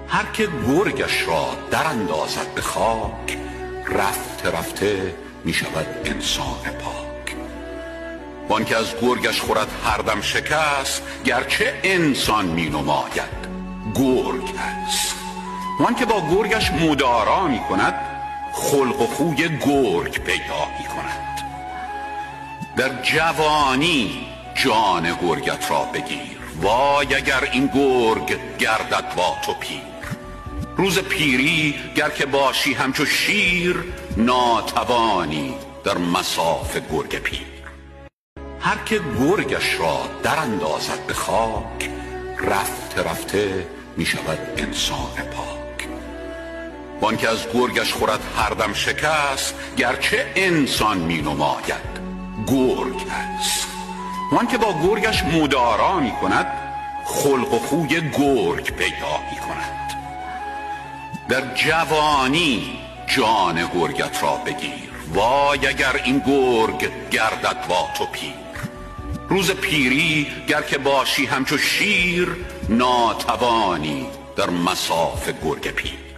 هر که گرگش را در اندازد به خاک، رفته رفته می شود انسان پاک. وان که از گرگش خورد هر دم شکست، گرچه انسان می نماید گرگ است. وان که با گرگش مدارا می کند، خلق و خوی گرگ پیدا می کند. در جوانی جان گرگت را بگیر، وای اگر این گرگ گردد با تو پیر. روز پیری گر که باشی همچو شیر، ناتوانی در مصاف گرگ پیر. هر که گرگش را در اندازد به خاک، رفته رفته می شود انسان پاک. وان که از گرگش خورد هر دم شکست، گرچه انسان می نماید گرگ است. وان که با گرگش مدارا می کند، خلق و خوی گرگ پیدا می کند. در جوانی جان گرگت را بگیر، وای اگر این گرگ گردد با تو پیر. روز پیری گر که باشی همچو شیر، ناتوانی در مصاف گرگ پیر.